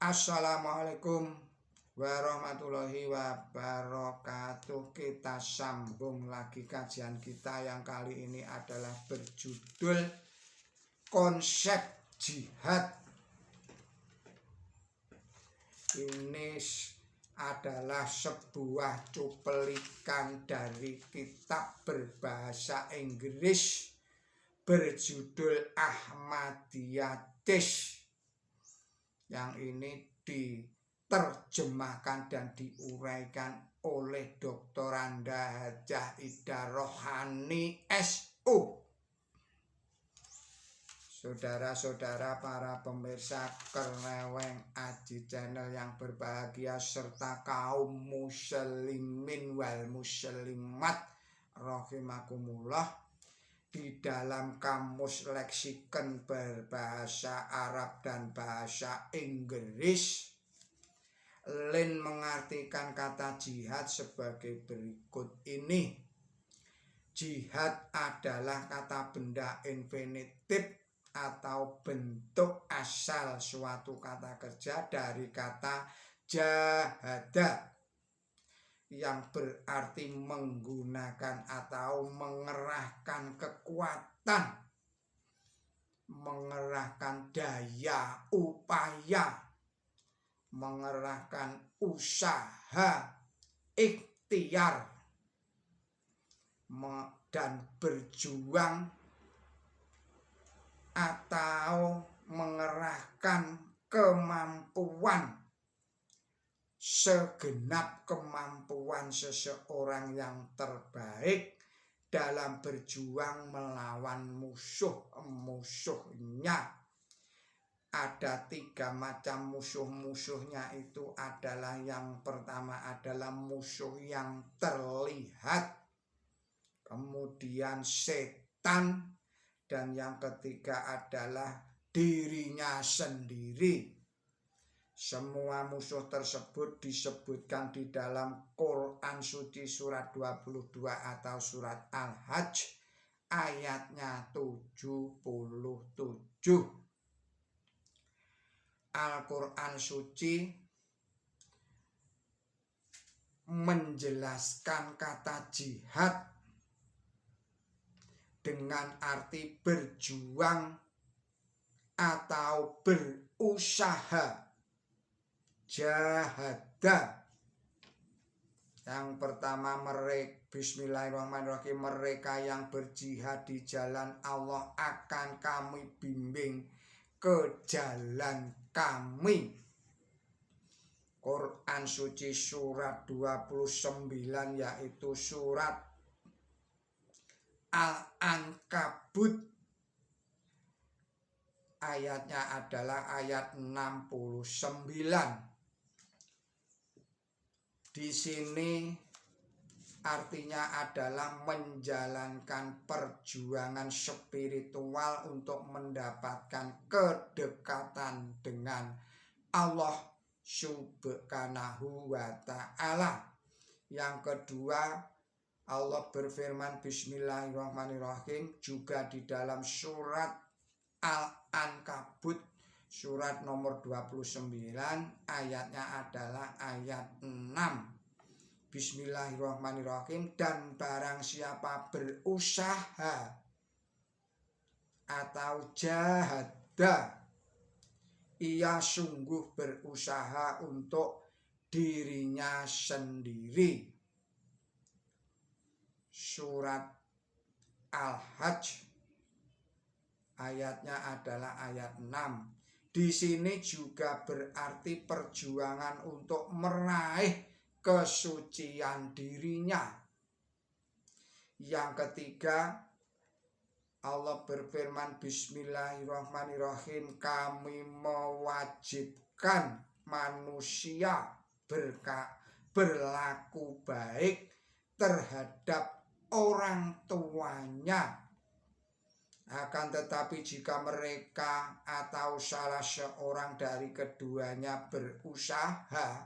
Assalamualaikum warahmatullahi wabarakatuh. Kita sambung lagi kajian kita yang kali ini adalah berjudul konsep jihad. Ini adalah sebuah cuplikan dari kitab berbahasa Inggris berjudul Ahmadiyatis, yang ini diterjemahkan dan diuraikan oleh Dr. Anda Hajah Ida Rohani SU. Saudara-saudara para pemirsa Kereweng Aji Channel yang berbahagia, serta kaum muslimin wal muslimat rahimakumullah, di dalam kamus leksikon berbahasa Arab dan bahasa Inggris, Lin mengartikan kata jihad sebagai berikut ini. Jihad adalah kata benda infinitif atau bentuk asal suatu kata kerja dari kata jahada, yang berarti menggunakan atau mengerahkan kekuatan, mengerahkan daya upaya, mengerahkan usaha, ikhtiar, dan berjuang, atau mengerahkan kemampuan, segenap kemampuan seseorang yang terbaik dalam berjuang melawan musuhnya. Ada 3 macam musuh-musuhnya. Itu adalah, yang pertama adalah musuh yang terlihat, kemudian setan, dan yang ketiga adalah dirinya sendiri. Semua musuh tersebut disebutkan di dalam Quran Suci surat 22 atau surat Al-Hajj ayatnya 77. Al-Quran Suci menjelaskan kata jihad dengan arti berjuang atau berusaha. Jahada. Yang pertama, bismillahirrahmanirrahim, mereka yang berjihad di jalan Allah akan kami bimbing ke jalan kami. Quran Suci surat 29, yaitu surat Al-Ankabut, ayatnya adalah ayat 69. Di sini artinya adalah menjalankan perjuangan spiritual untuk mendapatkan kedekatan dengan Allah Subhanahu wa ta'ala. Yang kedua, Allah berfirman bismillahirrahmanirrahim juga di dalam surat Al-Ankabut surat nomor 29, ayatnya adalah ayat 6. Bismillahirrahmanirrahim, dan barang siapa berusaha atau jahada, ia sungguh berusaha untuk dirinya sendiri. Surat Al-Hajj ayatnya adalah ayat 6. Di sini juga berarti perjuangan untuk meraih kesucian dirinya. Yang ketiga, Allah berfirman bismillahirrahmanirrahim, kami mewajibkan manusia berlaku baik terhadap orang tuanya. Akan tetapi jika mereka atau salah seorang dari keduanya berusaha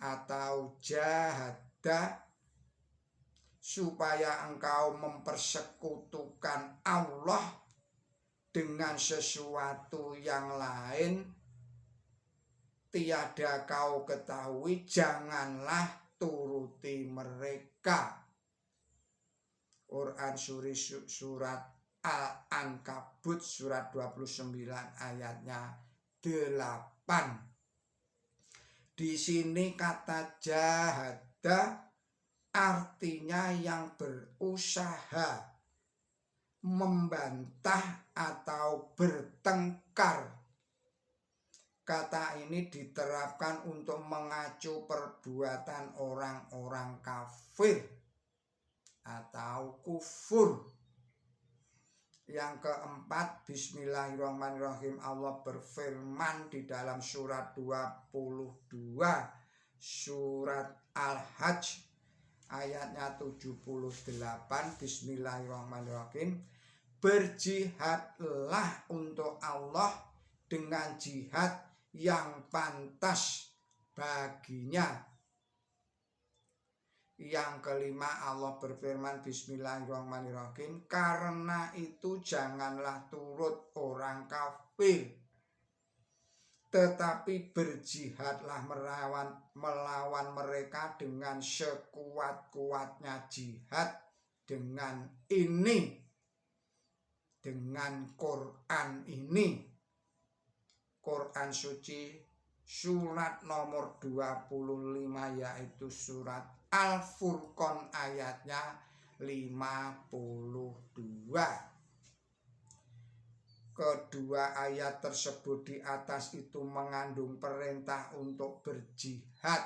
atau jahada supaya engkau mempersekutukan Allah dengan sesuatu yang lain, tiada kau ketahui, janganlah turuti mereka. Quran surat Al-Ankabut surat 29 ayatnya 8. Di sini kata jahada artinya yang berusaha, membantah atau bertengkar. Kata ini diterapkan untuk mengacu perbuatan orang-orang kafir atau kufur. Yang keempat, bismillahirrahmanirrahim, Allah berfirman di dalam surat 22 surat Al-Hajj ayatnya 78, bismillahirrahmanirrahim, berjihadlah untuk Allah dengan jihad yang pantas baginya. Yang kelima, Allah berfirman bismillahirrahmanirrahim, karena itu janganlah turut orang kafir, tetapi berjihadlah melawan mereka dengan sekuat-kuatnya jihad, dengan ini, dengan Quran ini. Quran suci surat nomor 25 yaitu surat Al-Furqan ayatnya 52. Kedua ayat tersebut di atas itu mengandung perintah untuk berjihad.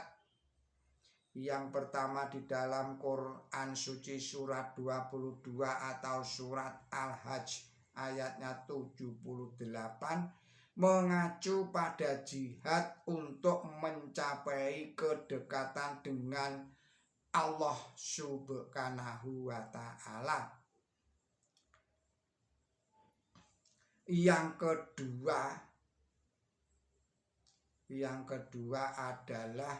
Yang pertama di dalam Quran suci surat 22 atau surat Al-Hajj ayatnya 78 mengacu pada jihad untuk mencapai kedekatan dengan Allah Subhanahu wa ta'ala. Yang kedua adalah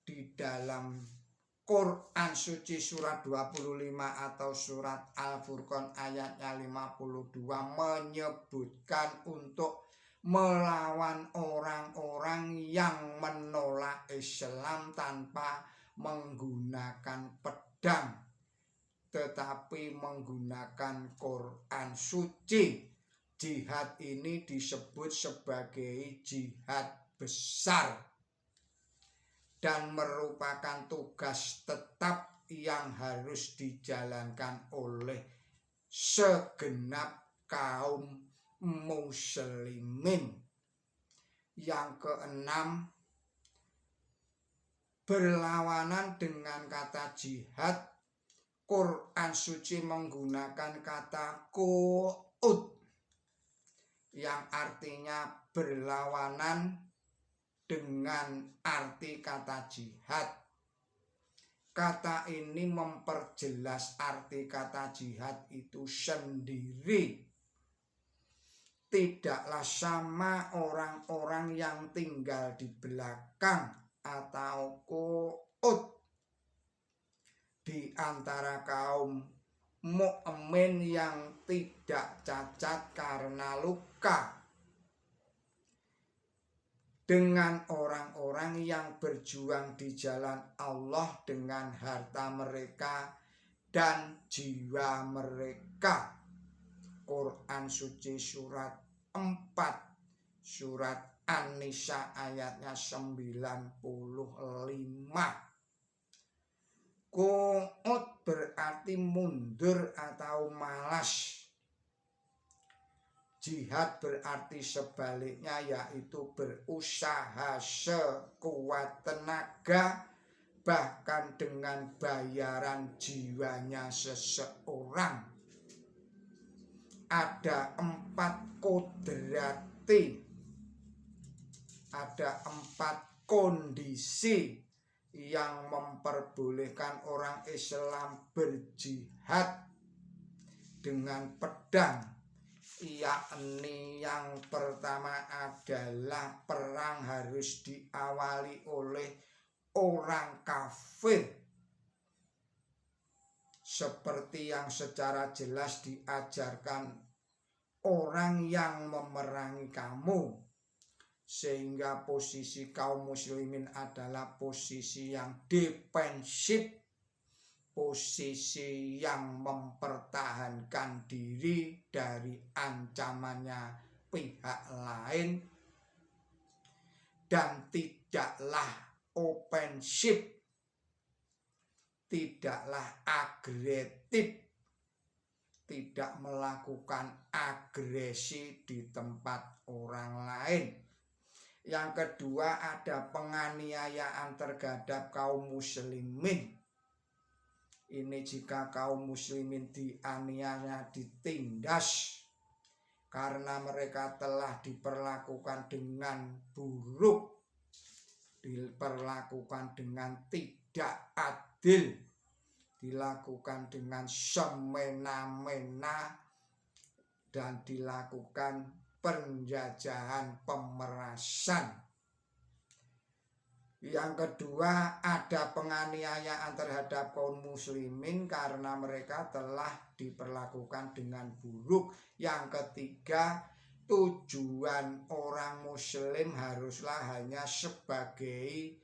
di dalam Quran suci surat 25 atau surat Al-Furqan ayatnya 52 menyebutkan untuk melawan orang-orang yang menolak Islam tanpa menggunakan pedang, tetapi menggunakan Quran suci. Jihad ini disebut sebagai jihad besar dan merupakan tugas tetap yang harus dijalankan oleh segenap kaum muslimin. Yang keenam, berlawanan dengan kata jihad, Quran suci menggunakan kata qu'ud yang artinya berlawanan dengan arti kata jihad. Kata ini memperjelas arti kata jihad itu sendiri. Tidaklah sama orang-orang yang tinggal di belakang atau qu'ud di antara kaum mukmin yang tidak cacat karena luka dengan orang-orang yang berjuang di jalan Allah dengan harta mereka dan jiwa mereka. Quran suci surat 4 surat An-Nisa ayatnya 95. Qu'ud berarti mundur atau malas. Jihad berarti sebaliknya, yaitu berusaha sekuat tenaga bahkan dengan bayaran jiwanya seseorang. Ada 4 kodrati, ada 4 kondisi yang memperbolehkan orang Islam berjihad dengan pedang. Yakni yang pertama adalah perang harus diawali oleh orang kafir, seperti yang secara jelas diajarkan orang yang memerangi kamu. sehingga posisi kaum muslimin adalah posisi yang defensif, posisi yang mempertahankan diri dari ancamannya pihak lain, dan tidaklah ofensif, tidaklah agresif, tidak melakukan agresi di tempat orang lain. Yang kedua, ada penganiayaan terhadap kaum muslimin. Ini jika kaum muslimin dianiaya, ditindas karena mereka telah diperlakukan dengan buruk, diperlakukan dengan tidak adil, dilakukan dengan semena-mena, dan dilakukan penjajahan, pemerasan. Yang kedua, ada penganiayaan terhadap kaum muslimin karena mereka telah diperlakukan dengan buruk. Yang ketiga, tujuan orang muslim haruslah hanya sebagai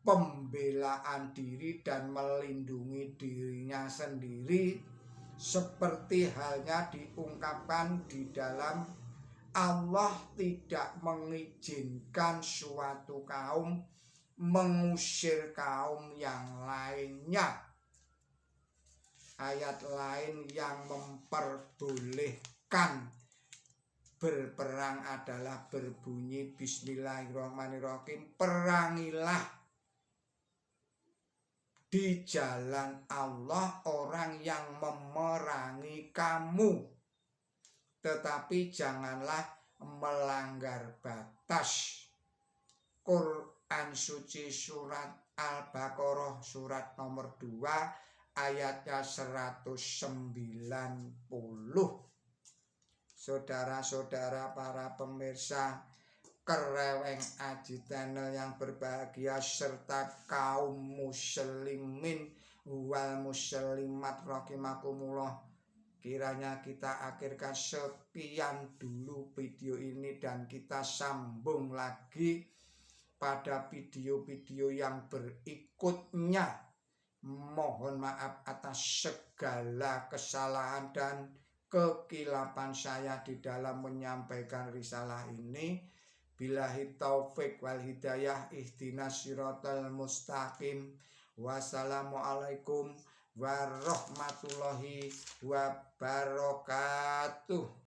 pembelaan diri dan melindungi dirinya sendiri, seperti halnya diungkapkan di dalam Allah tidak mengizinkan suatu kaum mengusir kaum yang lainnya. Ayat lain yang memperbolehkan berperang adalah berbunyi Bismillahirrahmanirrahim, perangilah di jalan Allah orang yang memerangi kamu, tetapi janganlah melanggar batas. Quran suci surat Al-Baqarah surat nomor 2 ayatnya 190. Saudara-saudara para pemirsa Kereweng Aji Channel yang berbahagia, serta kaum muslimin wal muslimat rahimakumullah, kiranya kita akhirkan sekian dulu video ini dan kita sambung lagi pada video-video yang berikutnya. Mohon maaf atas segala kesalahan dan kekilapan saya di dalam menyampaikan risalah ini. Billahi taufik wal hidayah, ihdinas siratal mustaqim. Wassalamualaikum warahmatullahi wabarakatuh.